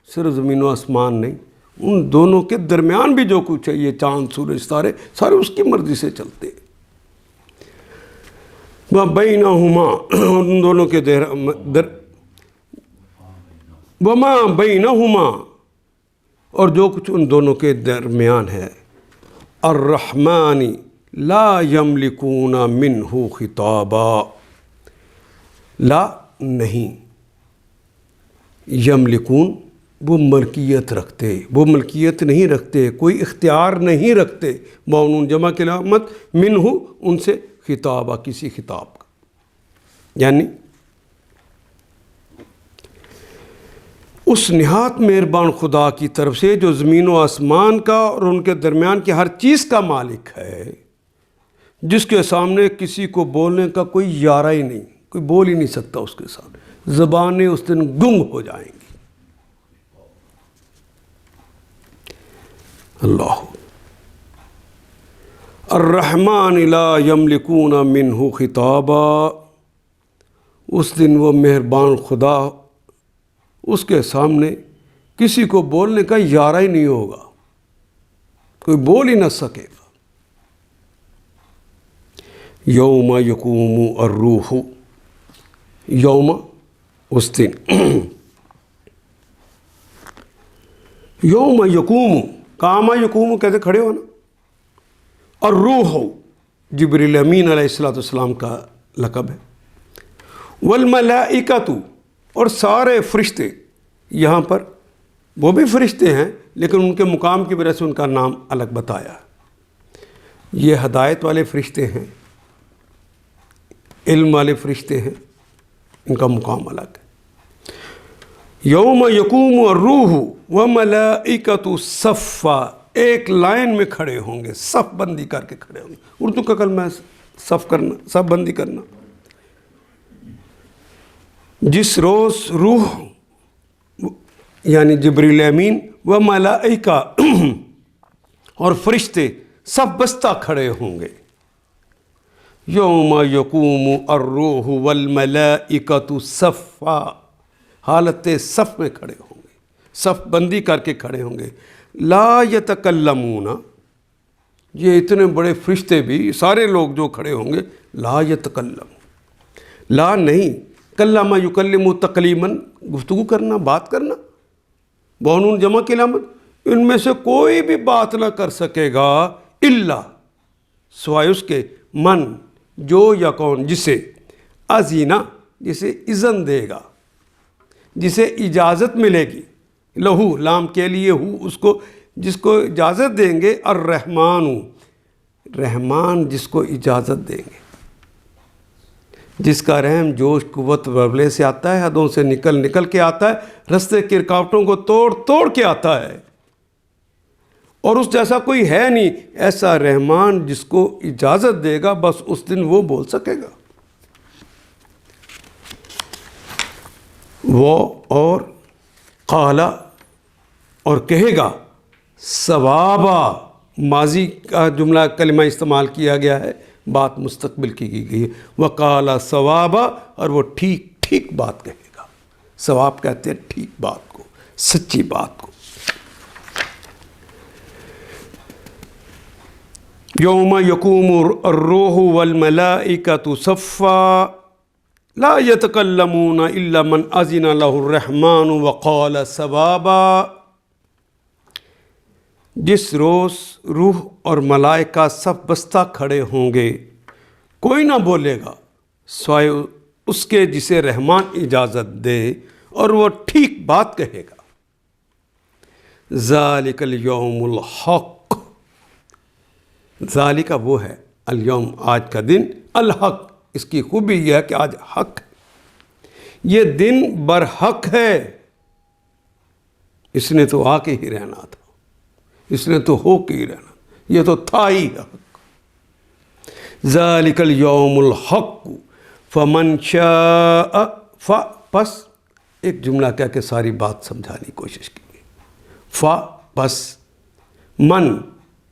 صرف زمین و آسمان نہیں، ان دونوں کے درمیان بھی جو کچھ ہے، یہ چاند، سورج، ستارے، سارے اس کی مرضی سے چلتے. وما بینہما، ان دونوں کے وما بینہما، اور جو کچھ ان دونوں کے درمیان ہے. الرحمن لا یملکون منہ خطابا، لا نہیں، یملکون، وہ ملکیت رکھتے، وہ ملکیت نہیں رکھتے، کوئی اختیار نہیں رکھتے. معاون جمع کی علامت، منہ، ان سے، خطابہ، کسی خطاب کا. یعنی اس نہایت مہربان خدا کی طرف سے جو زمین و آسمان کا اور ان کے درمیان کی ہر چیز کا مالک ہے، جس کے سامنے کسی کو بولنے کا کوئی یارہ ہی نہیں، کوئی بول ہی نہیں سکتا اس کے سامنے. زبانیں اس دن گنگ ہو جائیں گی. اللہ. الرحمن لا یملکون منہ خطابا، اس دن وہ مہربان خدا، اس کے سامنے کسی کو بولنے کا یارہ ہی نہیں ہوگا، کوئی بول ہی نہ سکے گا. یوم یقوم الروح، یوم اس دن، یوم یقوم، قام یقوم کہتے کھڑے ہو نا، اور روح جبریل امین علیہ السلام کا لقب ہے، والملائکۃ، اور سارے فرشتے، یہاں پر وہ بھی فرشتے ہیں لیکن ان کے مقام کی وجہ سے ان کا نام الگ بتایا۔ یہ ہدایت والے فرشتے ہیں، علم والے فرشتے ہیں، ان کا مقام الگ ہے۔ یوم یقوم الروح وملائکۃ صفا، ایک لائن میں کھڑے ہوں گے، صف بندی کر کے کھڑے ہوں گے۔ اردو کا کلمہ ہے صف کرنا، صف بندی کرنا۔ جس روز روح یعنی جبریل امین و ملائکہ اور فرشتے سب بستہ کھڑے ہوں گے۔ یوم یقوم الروح والملائکۃ صفا، حالت صف میں کھڑے ہوں گے، صف بندی کر کے کھڑے ہوں گے۔ لا یتکلمون، یہ اتنے بڑے فرشتے بھی، سارے لوگ جو کھڑے ہوں گے، لا یتکلمون، لا نہیں، کلم یکلم تکلیماً، گفتگو کرنا، بات کرنا، بونون جمع کی علامت، ان میں سے کوئی بھی بات نہ کر سکے گا الا سوائے اس کے من، جو یا کون، جسے اذینہ، جسے اذن دے گا، جسے اجازت ملے گی، لہو لام کے لیے ہو، اس کو جس کو اجازت دیں گے، الرحمن، رحمان جس کو اجازت دیں گے، جس کا رحم جوش قوت ورولے سے آتا ہے، حدوں سے نکل کے آتا ہے، رستے کی رکاوٹوں کو توڑ کے آتا ہے، اور اس جیسا کوئی ہے نہیں، ایسا رحمان جس کو اجازت دے گا بس اس دن وہ بول سکے گا۔ وہ اور قالا، اور کہے گا، ثوابا، ماضی کا جملہ کلمہ استعمال کیا گیا ہے، بات مستقبل کی گئی ہے، وقالا ثوابا، اور وہ ٹھیک بات کہے گا۔ ثواب کہتے ہیں ٹھیک بات کو، سچی بات کو۔ یوم یقوم الروح والملائکۃ صفا لا یتکلمون الا من اذن له الرحمن وقال صوابا، جس روز روح اور ملائکہ سب بستہ کھڑے ہوں گے، کوئی نہ بولے گا سوائے اس کے جسے رحمان اجازت دے، اور وہ ٹھیک بات کہے گا۔ ذالک الیوم الحق، ذالک وہ ہے، الیوم آج کا دن، الحق اس کی خوبی یہ ہے کہ آج حق ہے، یہ دن برحق ہے، اس نے تو آ کے ہی رہنا تھا، اس نے تو ہو کے ہی رہنا، یہ تو تھا ہی حق۔ ذالک الیوم الحق فمن شاء، پس ایک جملہ کہہ کے ساری بات سمجھانے کی کوشش کی گئی۔ پس من،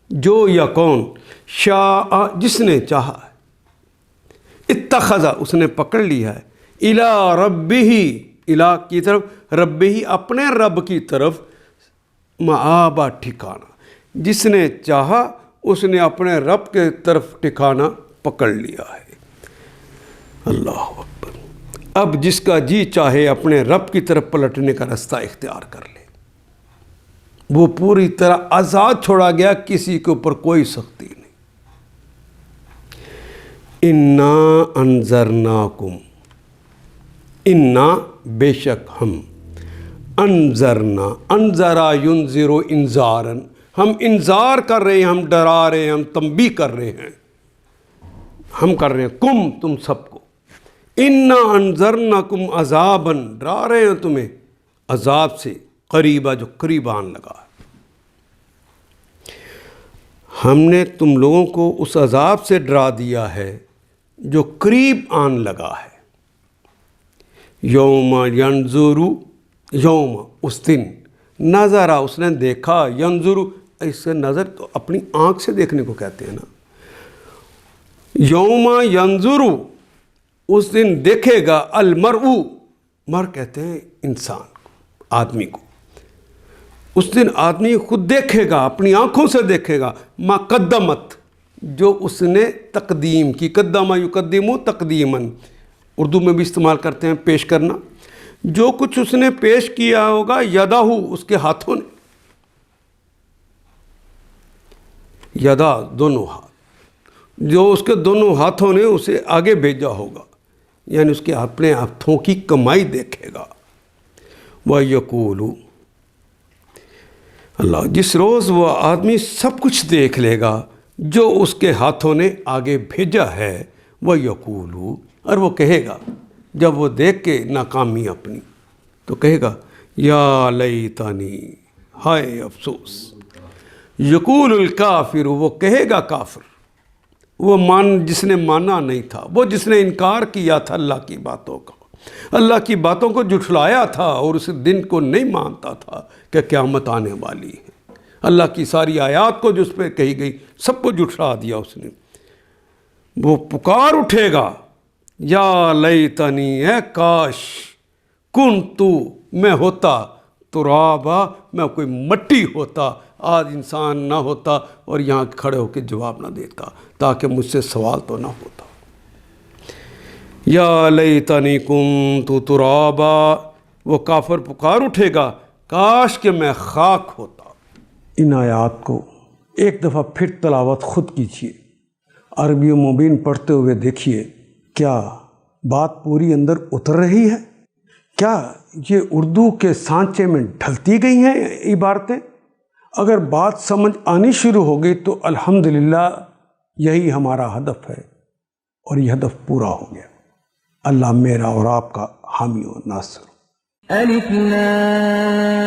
جو یا کون، شاء جس نے چاہا، اتخذ اس نے پکڑ لیا ہے، الی ربہ، الی کی طرف، ربہ اپنے رب کی طرف، مآبا ٹھکانہ، جس نے چاہا اس نے اپنے رب کے طرف ٹھکانہ پکڑ لیا ہے۔ اللہ اکبر۔ اب جس کا جی چاہے اپنے رب کی طرف پلٹنے کا رستہ اختیار کر لے، وہ پوری طرح آزاد چھوڑا گیا، کسی کے اوپر کوئی سختی نہیں۔ انا انذرناکم، انا بے شک ہم، انذرنا، انذرا ینذر انذارا، ہم انذار کر رہے ہیں، ہم ڈرا رہے ہیں، ہم تنبیہ کر رہے ہیں، ہم کر رہے ہیں، کم تم سب کو، انا انذرناکم عذابا، ڈرا رہے ہیں تمہیں عذاب سے، قریبا جو قریب آن لگا۔ ہم نے تم لوگوں کو اس عذاب سے ڈرا دیا ہے جو قریب آن لگا ہے۔ یوم ینظر، یوم اس دن، نظرا اس نے دیکھا، ینظر اس سے نظر تو اپنی آنکھ سے دیکھنے کو کہتے ہیں نا، یوم ینظر اس دن دیکھے گا، المرء، مر کہتے ہیں انسان کو، آدمی کو، اس دن آدمی خود دیکھے گا، اپنی آنکھوں سے دیکھے گا، ما قدمت، جو اس نے تقدیم کی، قدم یقدم تقدیماً، اردو میں بھی استعمال کرتے ہیں پیش کرنا، جو کچھ اس نے پیش کیا ہوگا، یدہ، اس کے ہاتھوں نے، یدا دونوں ہاتھ، جو اس کے دونوں ہاتھوں نے اسے آگے بھیجا ہوگا، یعنی اس کے اپنے ہاتھوں کی کمائی دیکھے گا۔ وَيَقُولُ، اللہ، جس روز وہ آدمی سب کچھ دیکھ لے گا جو اس کے ہاتھوں نے آگے بھیجا ہے، وَيَقُولُ، اور وہ کہے گا جب وہ دیکھ کے ناکامی اپنی، تو کہے گا یا لیتنی، ہائے افسوس، یقول الکافر، وہ کہے گا کافر، وہ جس نے مانا نہیں تھا، وہ جس نے انکار کیا تھا اللہ کی باتوں کا، اللہ کی باتوں کو جھٹلایا تھا اور اس دن کو نہیں مانتا تھا کہ قیامت آنے والی ہے، اللہ کی ساری آیات کو جو اس پہ کہی گئی سب کو جھٹلا دیا اس نے، وہ پکار اٹھے گا یا لیتنی، اے کاش، کنتو، میں ہوتا، ترابا، میں کوئی مٹی ہوتا، آج انسان نہ ہوتا اور یہاں کھڑے ہو کے جواب نہ دیتا تاکہ مجھ سے سوال تو نہ ہوتا۔ یا لیتنی کنت ترابا، وہ کافر پکار اٹھے گا کاش کہ میں خاک ہوتا۔ ان آیات کو ایک دفعہ پھر تلاوت خود کیجیے، عربی و مبین پڑھتے ہوئے دیکھیے کیا بات پوری اندر اتر رہی ہے، کیا یہ اردو کے سانچے میں ڈھلتی گئی ہیں عبارتیں۔ اگر بات سمجھ آنی شروع ہو گئی تو الحمدللہ یہی ہمارا ہدف ہے اور یہ ہدف پورا ہو گیا۔ اللہ میرا اور آپ کا حامی و ناصر۔ الف لام